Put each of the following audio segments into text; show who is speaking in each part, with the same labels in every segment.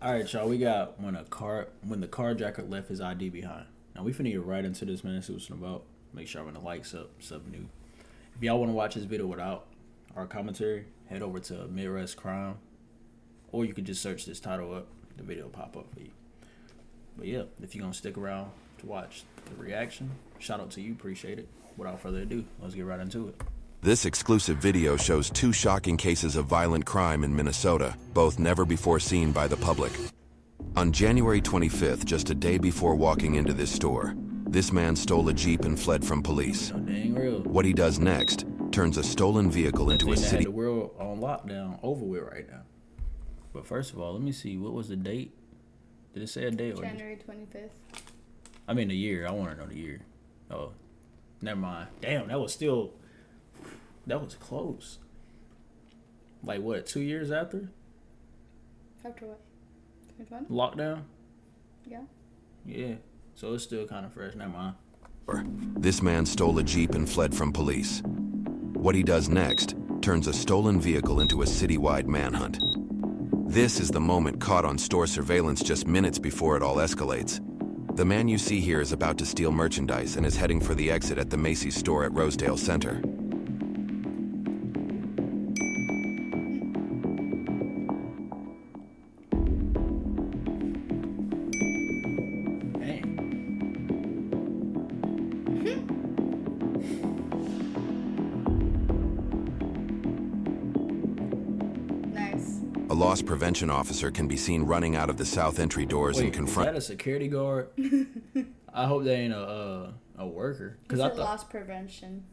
Speaker 1: All right, y'all. We got when the carjacker left his ID behind. Now we finna get right into this, man. See what's about. Make sure I'm gonna like sub new. If y'all want to watch this video without our commentary, head over to Midwest Crime, or you could just search this title up. The video will pop up for you. But yeah, if you're gonna stick around to watch the reaction, shout out to you. Appreciate it. Without further ado, let's get right into it.
Speaker 2: This exclusive video shows two shocking cases of violent crime in Minnesota, both never before seen by the public. On January 25th, just a day before walking into this store, this man stole a Jeep and fled from police.
Speaker 1: Oh, dang real.
Speaker 2: What he does next turns a stolen vehicle into a city.
Speaker 1: The world on lockdown over with right now. But first of all, let me see. What was the date? Did it say a date?
Speaker 3: January 25th.
Speaker 1: I mean the year. I want to know the year. Oh, never mind. Damn, that was close. Like what, 2 years after?
Speaker 3: After what? 2020?
Speaker 1: Lockdown?
Speaker 3: Yeah.
Speaker 1: Yeah. So it's still kind of fresh. Never mind.
Speaker 2: This man stole a Jeep and fled from police. What he does next turns a stolen vehicle into a citywide manhunt. This is the moment caught on store surveillance just minutes before it all escalates. The man you see here is about to steal merchandise and is heading for the exit at the Macy's store at Rosedale Center. A loss prevention officer can be seen running out of the south entry doors and confront.
Speaker 1: Is that a security guard? I hope that ain't a worker.
Speaker 3: It's a loss prevention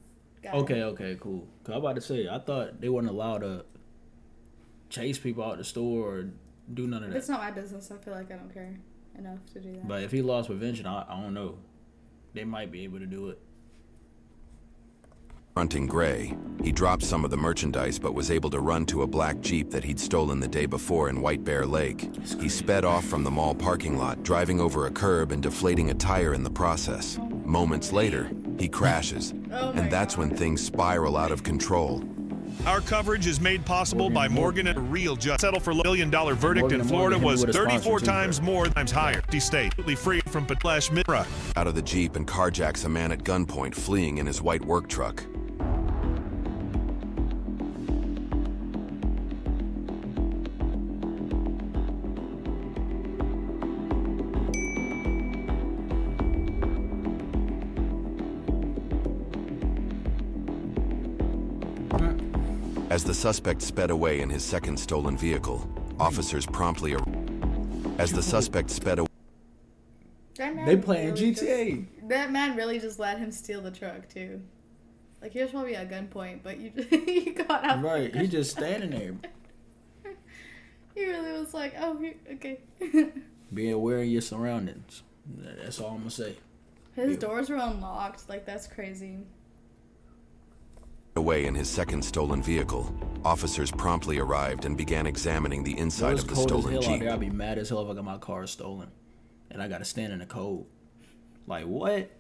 Speaker 3: guy.
Speaker 1: Okay, cool. Cause I'm about to say, I thought they weren't allowed to chase people out the store or do none of that.
Speaker 3: It's not my business. I feel like I don't care enough to do that.
Speaker 1: But if he lost prevention, I don't know. They might be able to do it.
Speaker 2: Confronting Gray, he dropped some of the merchandise but was able to run to a black Jeep that he'd stolen the day before in White Bear Lake. He sped off from the mall parking lot, driving over a curb and deflating a tire in the process. Moments later, he crashes, and that's when things spiral out of control.
Speaker 4: Our coverage is made possible by Morgan and Real Just settle for $1 million verdict in Florida was 34 times more times higher. State free from Patlash Mitra.
Speaker 2: Out of the Jeep and carjacks a man at gunpoint fleeing in his white work truck. As the suspect sped away in his second stolen vehicle, officers promptly
Speaker 1: They playing GTA.
Speaker 3: That man really just let him steal the truck too. Like he was probably at gunpoint, but you got out.
Speaker 1: Right, he just standing there.
Speaker 3: He really was like, oh, okay.
Speaker 1: Be aware of your surroundings. That's all I'm gonna say.
Speaker 3: His doors were unlocked. Like that's crazy.
Speaker 2: Away in his second stolen vehicle, officers promptly arrived and began examining the inside of the stolen Jeep.
Speaker 1: I'd be mad as hell if I got my car stolen and I gotta stand in the cold. Like what?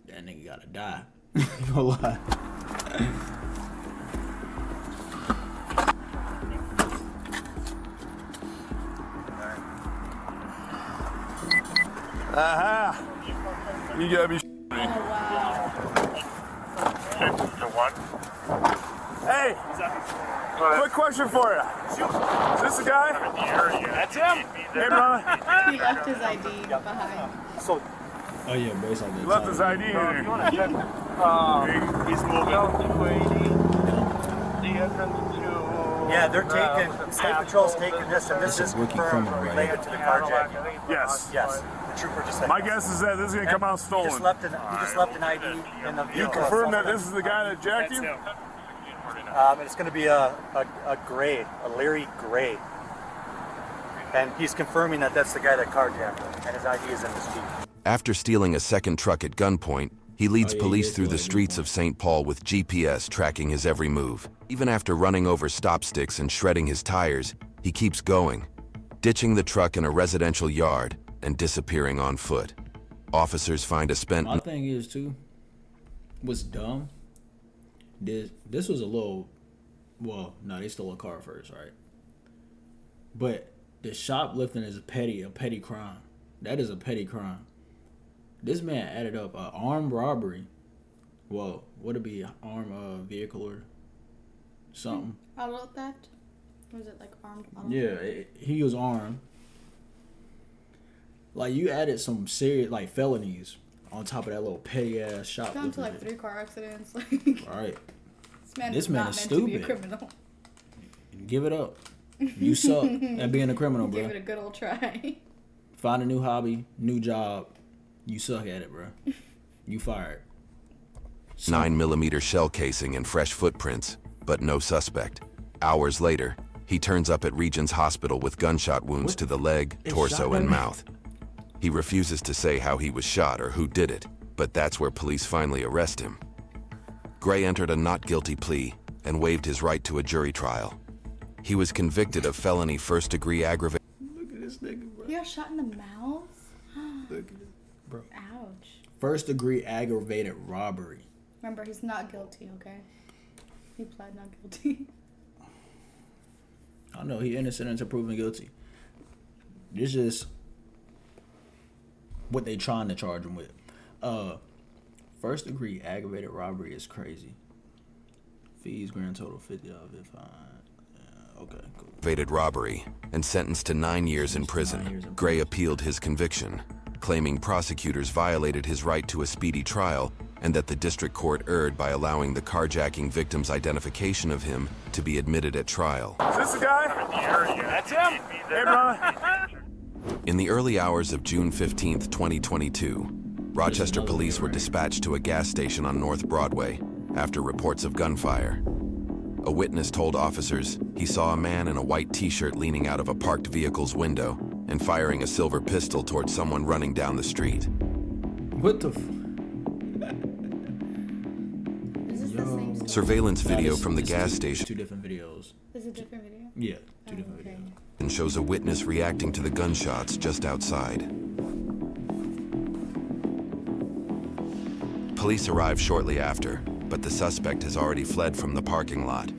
Speaker 1: That nigga gotta die. No lie.
Speaker 5: Aha! You gotta be.
Speaker 3: Oh wow.
Speaker 5: Hey! Quick question for you. Is this the guy?
Speaker 4: That's him.
Speaker 5: Hey, brother.
Speaker 3: He left his ID behind.
Speaker 5: So,
Speaker 1: Oh yeah, based on
Speaker 5: he left his ID in here.
Speaker 4: He's moving.
Speaker 6: Yeah, they're taking, State Patrol's taking this, and this is confirmed related to the carjacking.
Speaker 5: Yes.
Speaker 6: Yes. The trooper just said
Speaker 5: My guess is that this is going to come out
Speaker 6: He
Speaker 5: stolen.
Speaker 6: just left an ID in the vehicle.
Speaker 5: You confirm that this is the guy that jacked you?
Speaker 6: It's going to be a gray, a Larry Gray. And he's confirming that that's the guy that carjacked him, and his ID is in this Jeep.
Speaker 2: After stealing a second truck at gunpoint, he leads police through the streets of St. Paul with GPS tracking his every move. Even after running over stop sticks and shredding his tires, he keeps going, ditching the truck in a residential yard and disappearing on foot. Officers find a spent...
Speaker 1: My thing is, too, what's dumb, this was a little, well, no, they stole a car first, right? But the shoplifting is a petty crime. That is a petty crime. This man added up an armed robbery. Well, would it be armed vehicle or something?
Speaker 3: Auto theft? Was it like armed auto
Speaker 1: Yeah, he was armed. Like, you added some serious, like, felonies on top of that little petty ass shoplifting.
Speaker 3: Down to like 3 car accidents. Like,
Speaker 1: right.
Speaker 3: This man is stupid. To be a criminal.
Speaker 1: Give it up. You suck at being a criminal, bro.
Speaker 3: Give it a good old try.
Speaker 1: Find a new hobby, new job. You suck at it, bro. You fired.
Speaker 2: 9mm shell casing and fresh footprints, but no suspect. Hours later, he turns up at Regions Hospital with gunshot wounds to the leg, torso, and mouth. He refuses to say how he was shot or who did it, but that's where police finally arrest him. Gray entered a not guilty plea and waived his right to a jury trial. He was convicted of felony first-degree aggravated.
Speaker 1: Look at this nigga, bro.
Speaker 3: He got shot in the mouth?
Speaker 1: Look at this, bro.
Speaker 3: Ouch.
Speaker 1: First-degree aggravated robbery.
Speaker 3: Remember, he's not guilty, okay? He pled not guilty.
Speaker 1: I know he innocent until proven guilty. This is what they trying to charge him with. First degree aggravated robbery is crazy. Fees grand total $50 fine. Yeah, okay, cool.
Speaker 2: Aggravated robbery and sentenced to 9 years in prison. Gray appealed his conviction, claiming prosecutors violated his right to a speedy trial and that the district court erred by allowing the carjacking victim's identification of him to be admitted at trial.
Speaker 5: Is this the guy? That's him. Hey, bro.
Speaker 2: In the early hours of June 15th, 2022, Rochester police were dispatched to a gas station on North Broadway after reports of gunfire. A witness told officers he saw a man in a white t-shirt leaning out of a parked vehicle's window and firing a silver pistol towards someone running down the street.
Speaker 1: What the
Speaker 2: Surveillance video from the gas station.
Speaker 1: Two different videos.
Speaker 3: Is it a different video?
Speaker 1: Yeah, two different videos.
Speaker 2: And shows a witness reacting to the gunshots just outside. Police arrive shortly after, but the suspect has already fled from the parking lot.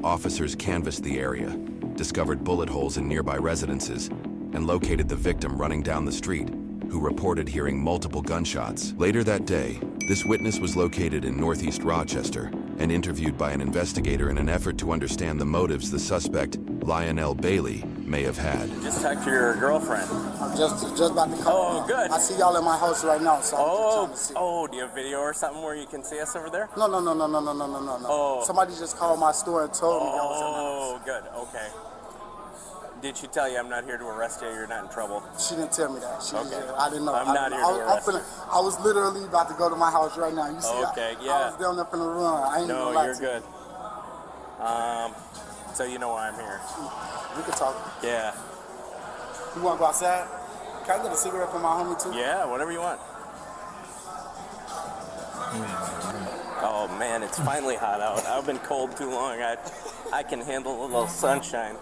Speaker 2: Officers canvassed the area, discovered bullet holes in nearby residences, and located the victim running down the street, who reported hearing multiple gunshots. Later that day, this witness was located in Northeast Rochester and interviewed by an investigator in an effort to understand the motives the suspect, Lionel Bailey, may have had.
Speaker 7: Just talked to your girlfriend.
Speaker 8: I'm just about to come.
Speaker 7: Oh, good.
Speaker 8: I see y'all in my house right now, so I'm just trying to see.
Speaker 7: Oh, do you have video or something where you can see us over there?
Speaker 8: No.
Speaker 7: Oh.
Speaker 8: Somebody just called my store and told me y'all was in the house.
Speaker 7: Oh, good. Okay. Did she tell you I'm not here to arrest you? You're not in trouble?
Speaker 8: She didn't tell me that.
Speaker 7: Okay.
Speaker 8: I didn't know.
Speaker 7: I'm not here to arrest you.
Speaker 8: I was literally about to go to my house right now. You see,
Speaker 7: Okay,
Speaker 8: I
Speaker 7: yeah.
Speaker 8: was down there finna run. I ain't
Speaker 7: No,
Speaker 8: even
Speaker 7: you're good. So you know why I'm here.
Speaker 8: We could talk.
Speaker 7: Yeah.
Speaker 8: You want to go outside? Can I get a cigarette from my homie too?
Speaker 7: Yeah, whatever you want. Oh man, it's finally hot out. I've been cold too long. I can handle a little sunshine.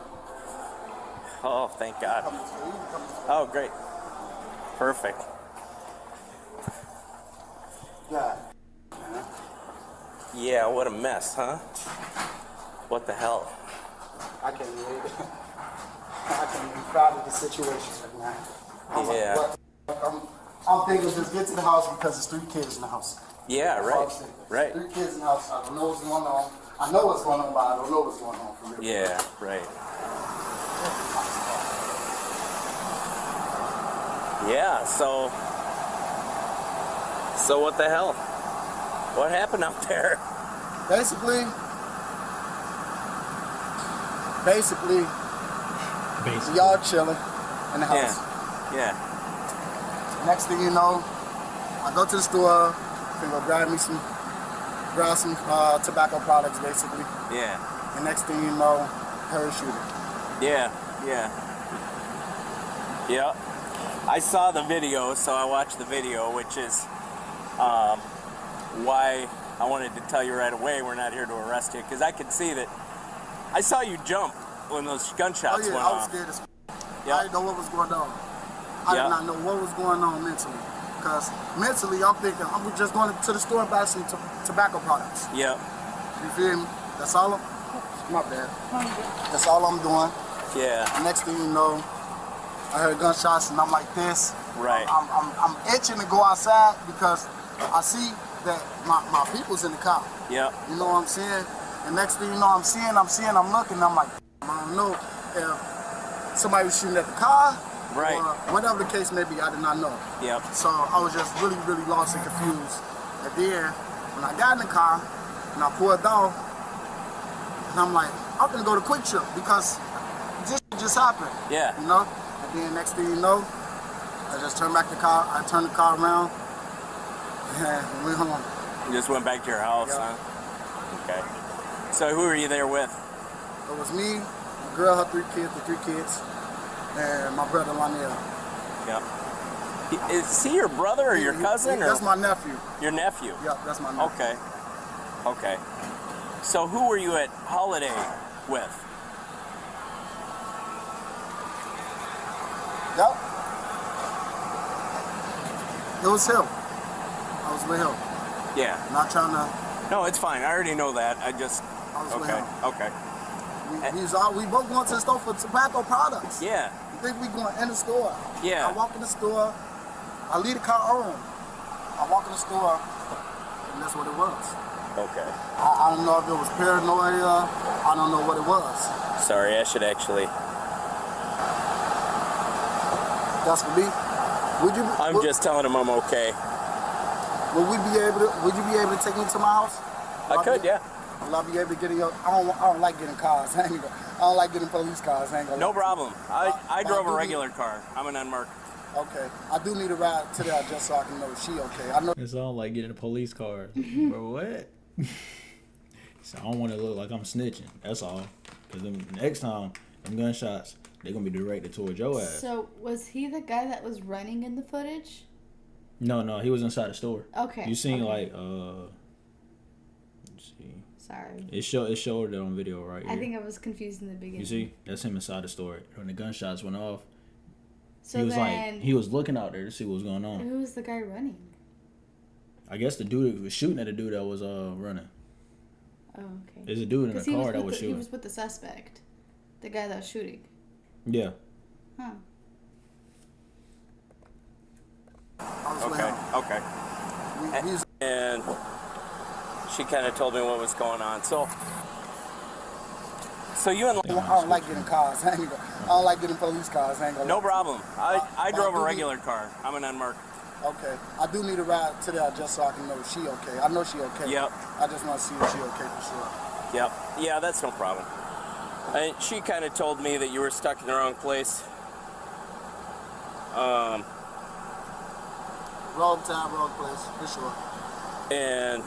Speaker 7: Oh, thank God. Oh, great. Perfect.
Speaker 8: Yeah.
Speaker 7: Yeah, what a mess, huh? What the hell?
Speaker 8: I can't even be proud of the situation right now.
Speaker 7: Yeah.
Speaker 8: I'm thinking just get to the house because there's 3 kids in the house.
Speaker 7: Yeah, right. Right.
Speaker 8: 3 kids in the house. I don't know what's going on. I know what's going on, but I don't know what's going on for real.
Speaker 7: Yeah, right. Yeah, so what the hell? What happened out there?
Speaker 8: Basically, y'all chilling in the house.
Speaker 7: Yeah.
Speaker 8: Next thing you know, I go to the store, can go grab some tobacco products, basically.
Speaker 7: Yeah.
Speaker 8: And next thing you know, her shooting.
Speaker 7: Yeah. I saw the video, so I watched the video, which is why I wanted to tell you right away we're not here to arrest you, because I could see that. I saw you jump when those gunshots went off.
Speaker 8: I was scared as I didn't know what was going on. I did not know what was going on mentally. Because mentally, I'm thinking, I'm just going to the store and buy some tobacco products.
Speaker 7: Yeah.
Speaker 8: You feel me? That's all my bad. That's all I'm doing.
Speaker 7: Yeah.
Speaker 8: Next thing you know, I heard gunshots and I'm like this.
Speaker 7: Right.
Speaker 8: I'm itching to go outside because I see that my people's in the car.
Speaker 7: Yep.
Speaker 8: You know what I'm saying? And next thing you know, I'm looking, I'm like, I don't know if somebody was shooting at the car.
Speaker 7: Right.
Speaker 8: Or whatever the case may be, I did not know.
Speaker 7: Yep.
Speaker 8: So I was just really, really lost and confused. And then when I got in the car and I pulled off, and I'm like, I'm gonna go to Quick Trip because this just happened.
Speaker 7: Yeah.
Speaker 8: You know? And then next thing you know, I just turned back the car, I turned the car around, and went home.
Speaker 7: You just went back to your house,
Speaker 8: Yeah.
Speaker 7: huh? Okay. So who were you there with?
Speaker 8: It was me, the girl, her three kids, and my brother Lionel.
Speaker 7: Yep. Is he your brother or your cousin?
Speaker 8: That's my nephew.
Speaker 7: Your nephew?
Speaker 8: Yep, that's my nephew.
Speaker 7: Okay. Okay. So who were you at Holiday with?
Speaker 8: Yep. It was him. I was with him.
Speaker 7: Yeah.
Speaker 8: Not trying to.
Speaker 7: No, it's fine. I already know that. I was
Speaker 8: with
Speaker 7: okay.
Speaker 8: him.
Speaker 7: Okay.
Speaker 8: We both going to the store for tobacco products.
Speaker 7: Yeah.
Speaker 8: You think we going in the store?
Speaker 7: Yeah.
Speaker 8: I walk in the store. I leave the car on. I walk in the store, and that's what it was.
Speaker 7: Okay.
Speaker 8: I don't know if it was paranoia. I don't know what it was.
Speaker 7: Sorry, I should actually.
Speaker 8: That's for me.
Speaker 7: I'm just telling him I'm okay.
Speaker 8: Would you be able to take me to my house?
Speaker 7: I could, yeah.
Speaker 8: Will I be able to get in your? I don't like getting cars. I don't like getting police cars.
Speaker 7: No problem. I drove a regular car. I'm an unmarked.
Speaker 8: Okay. I do need a ride to there just so I can know she okay. I know.
Speaker 1: It's all like getting a police car. Bro, what? So I don't want to look like I'm snitching. That's all. Because next time, them gunshots, they're going to be directed towards your ass.
Speaker 3: So was he the guy that was running in the footage?
Speaker 1: No, he was inside the store.
Speaker 3: Okay.
Speaker 1: You seen
Speaker 3: okay.
Speaker 1: let's see.
Speaker 3: Sorry.
Speaker 1: It showed it on video right here.
Speaker 3: I think I was confused in the beginning.
Speaker 1: You see? That's him inside the store. When the gunshots went off,
Speaker 3: so
Speaker 1: he was
Speaker 3: then,
Speaker 1: he was looking out there to see what was going on.
Speaker 3: Who was the guy running?
Speaker 1: I guess the dude was shooting at the dude that was running.
Speaker 3: Oh, okay.
Speaker 1: There's a dude in the car that was shooting.
Speaker 3: He was with the suspect. The guy that was shooting.
Speaker 1: Yeah.
Speaker 3: Huh.
Speaker 7: Okay. And she kind of told me what was going on. So you and
Speaker 8: I don't like getting cars. I don't like getting police cars.
Speaker 7: No problem. I drove a regular car. I'm an unmarked.
Speaker 8: Okay. I do need a ride to there just so I can know she okay. I know she okay.
Speaker 7: Yep.
Speaker 8: I just want to see if she okay for sure.
Speaker 7: Yep. Yeah, that's no problem. And she kind of told me that you were stuck in the wrong place.
Speaker 8: Wrong time, wrong place, for sure.
Speaker 7: And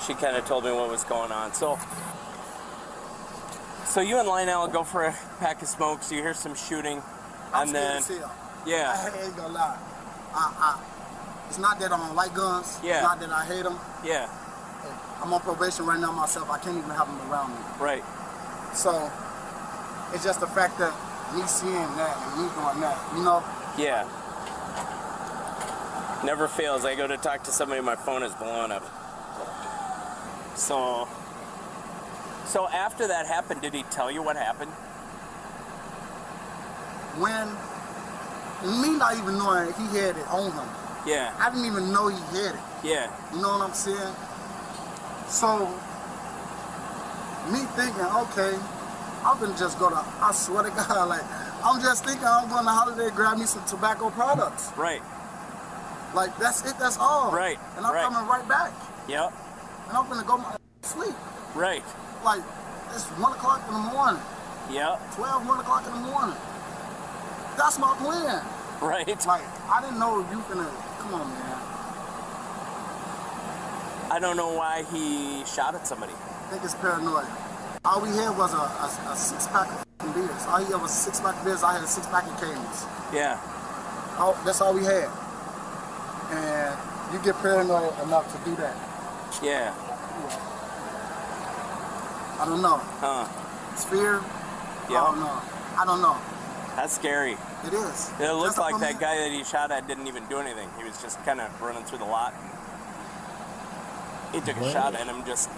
Speaker 7: she kind of told me what was going on. So you and Lionel go for a pack of smokes. You hear some shooting,
Speaker 8: I'm
Speaker 7: and
Speaker 8: scared
Speaker 7: then
Speaker 8: as hell.
Speaker 7: yeah,
Speaker 8: I ain't gonna lie. It's not that I don't like guns.
Speaker 7: Yeah.
Speaker 8: It's not that I hate them.
Speaker 7: yeah,
Speaker 8: I'm on probation right now myself. I can't even have them around me.
Speaker 7: right,
Speaker 8: So it's just the fact that me seeing that and me doing that, you know.
Speaker 7: yeah. Never fails. I go to talk to somebody, my phone is blowing up. So after that happened, did he tell you what happened?
Speaker 8: When me not even knowing he had it on him.
Speaker 7: Yeah,
Speaker 8: I didn't even know he had it.
Speaker 7: yeah,
Speaker 8: You know what I'm saying? So, me thinking, okay, I'm gonna just go to, I swear to God, like, I'm just thinking I'm going to Holiday grab me some tobacco products.
Speaker 7: right,
Speaker 8: Like, that's it, that's all.
Speaker 7: Right,
Speaker 8: And I'm
Speaker 7: right.
Speaker 8: coming right back.
Speaker 7: yep,
Speaker 8: And I'm gonna go sleep.
Speaker 7: right,
Speaker 8: Like, it's 1 o'clock in the morning,
Speaker 7: yep,
Speaker 8: 1 o'clock in the morning. That's my plan.
Speaker 7: right.
Speaker 8: Like, I didn't know you gonna, come on, man.
Speaker 7: I don't know why he shot at somebody.
Speaker 8: I think it's paranoia. All we had was a 6-pack of f***ing beers. All he had was a 6-pack of beers. I had a 6-pack of Caymans.
Speaker 7: Yeah,
Speaker 8: That's all we had. And you get paranoid enough to do that.
Speaker 7: yeah,
Speaker 8: I don't know.
Speaker 7: huh,
Speaker 8: It's fear.
Speaker 7: Yeah.
Speaker 8: I don't know.
Speaker 7: that's scary.
Speaker 8: It is.
Speaker 7: It looked
Speaker 8: Just
Speaker 7: like
Speaker 8: for
Speaker 7: that
Speaker 8: me-
Speaker 7: guy that he shot at didn't even do anything. He was just kind of running through the lot. He took a shot at him just...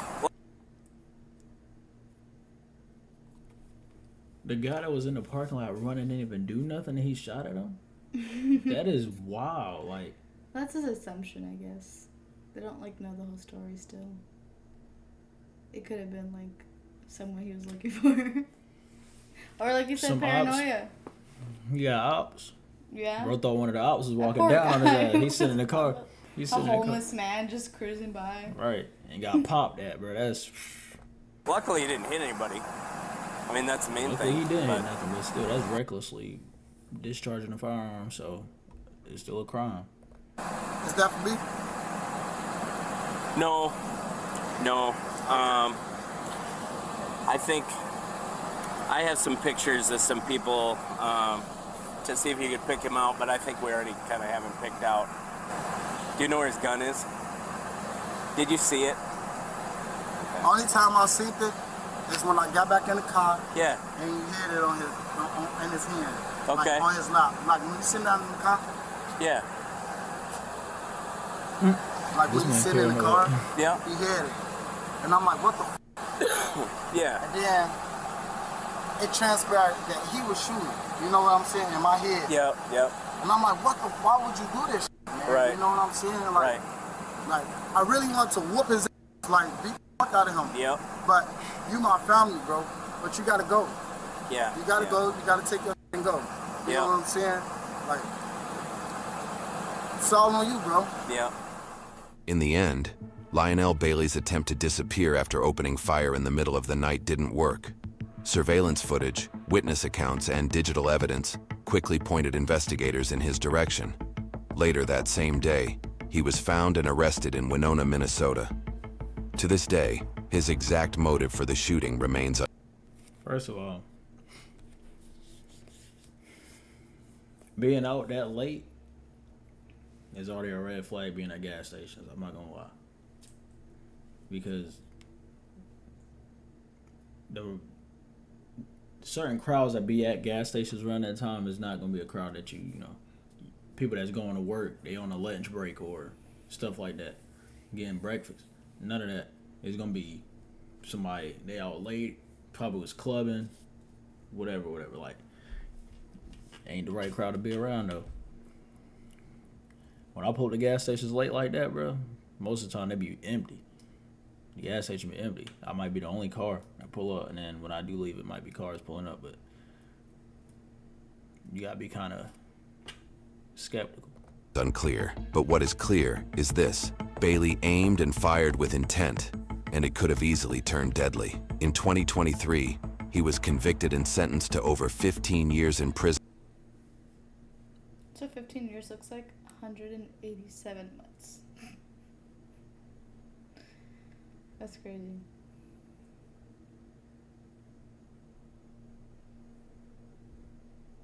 Speaker 1: The guy that was in the parking lot running didn't even do nothing, and he shot at him. That is wild. Like,
Speaker 3: that's his assumption, I guess. They don't like know the whole story still. It could have been like someone he was looking for, or like you said,
Speaker 1: some
Speaker 3: paranoia.
Speaker 1: Ops. Yeah, ops.
Speaker 3: Yeah.
Speaker 1: Bro thought one of the ops was walking down his ass. He's sitting in the car. He's
Speaker 3: A
Speaker 1: sitting in the car.
Speaker 3: homeless man just cruising by.
Speaker 1: Right, and got popped at, bro. That's.
Speaker 7: Luckily, he didn't hit anybody. I mean, that's the main
Speaker 1: Luckily
Speaker 7: thing.
Speaker 1: he didn't
Speaker 7: but
Speaker 1: hit nothing, but still, that's recklessly discharging a firearm, so it's still a crime.
Speaker 8: Is that for me?
Speaker 7: No. I think I have some pictures of some people to see if you could pick him out, but I think we already kind of have him picked out. Do you know where his gun is? Did you see it?
Speaker 8: Only time I seen it is when I got back in the car.
Speaker 7: Yeah.
Speaker 8: And he had it on in his hand.
Speaker 7: Okay.
Speaker 8: Like on his lap. Like when you sitting down in the car.
Speaker 7: Yeah.
Speaker 8: Like when you sitting in the car.
Speaker 7: Yeah.
Speaker 8: He had it. And I'm like, what the
Speaker 7: Yeah.
Speaker 8: And then it transpired that he was shooting. You know what I'm saying? In my head.
Speaker 7: Yep.
Speaker 8: And I'm like, why would you do this, man?
Speaker 7: Right.
Speaker 8: You know what I'm saying? Like, like I really want to whoop his ass, like beat the fuck out of him.
Speaker 7: Yep.
Speaker 8: But you my family, bro. But you gotta go.
Speaker 7: Yeah.
Speaker 8: You gotta go. You gotta take your and go. You know what I'm saying? Like, it's all on you, bro.
Speaker 7: Yeah.
Speaker 2: In the end, Lionel Bailey's attempt to disappear after opening fire in the middle of the night didn't work. Surveillance footage, witness accounts, and digital evidence quickly pointed investigators in his direction. Later that same day, he was found and arrested in Winona, Minnesota. To this day, his exact motive for the shooting remains unknown.
Speaker 1: First of all, being out that late is already a red flag being at gas stations. I'm not gonna lie. Because the certain crowds that be at gas stations around that time is not gonna be a crowd that you know, people that's going to work, they on a lunch break or stuff like that, getting breakfast. None of that. It's gonna be somebody, they out late, probably was clubbing, whatever. Like, ain't the right crowd to be around though. When I pull up the gas stations late like that, bro, most of the time they be empty. The gas station be empty. I might be the only car I pull up, and then when I do leave, it might be cars pulling up, but you gotta be kind of skeptical.
Speaker 2: Unclear, but what is clear is this: Bailey aimed and fired with intent, and it could have easily turned deadly. In 2023, he was convicted and sentenced to over 15 years in prison.
Speaker 3: So 15 years looks like 187 months. That's crazy.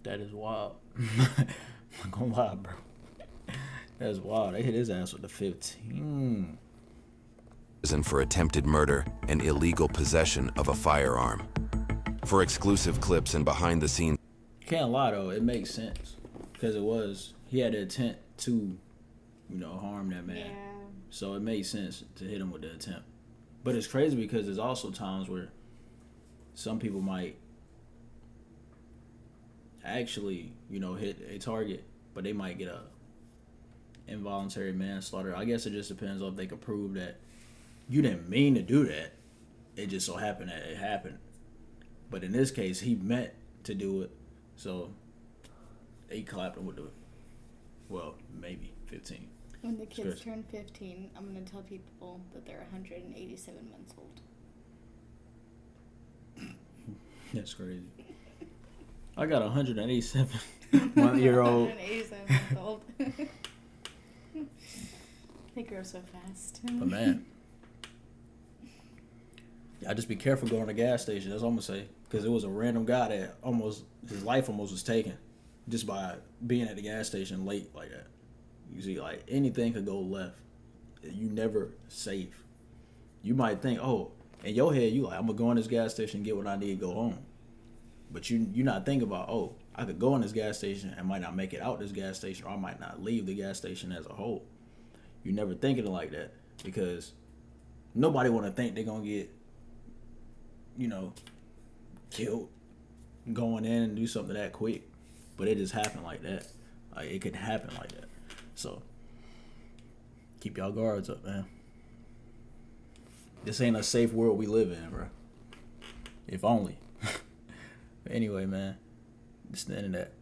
Speaker 1: That is wild. I'm not gonna lie, bro. That's wild. They hit his ass with the 15.
Speaker 2: Prison for attempted murder and illegal possession of a firearm. For exclusive clips and behind the scenes.
Speaker 1: Can't lie though, it makes sense because he had the intent to, harm that man.
Speaker 3: Yeah.
Speaker 1: So it made sense to hit him with the attempt. But it's crazy because there's also times where some people might actually, hit a target, but they might get a involuntary manslaughter. I guess it just depends on if they can prove that you didn't mean to do that. It just so happened that it happened. But in this case, he meant to do it. So they clapped him with maybe 15.
Speaker 3: When the kids turn 15, I'm going to tell people that they're 187 months old.
Speaker 1: That's crazy. I got 187 1-year-old.
Speaker 3: 187 months old. They grow so fast.
Speaker 1: But man, y'all just be careful going to gas station. That's all I'm gonna say. Because it was a random guy that his life almost was taken just by being at the gas station late like that. You see, like, anything could go left. You never safe. You might think, in your head, you like, I'm gonna go in this gas station, get what I need, go home. But you're not thinking about, I could go in this gas station and might not make it out this gas station, or I might not leave the gas station as a whole. You never thinking it like that because nobody want to think they're gonna get, killed, going in and do something that quick, but it just happened like that. Like, it could happen like that. So keep y'all guards up, man. This ain't a safe world we live in, bro. If only. But anyway, man, it's the end of that.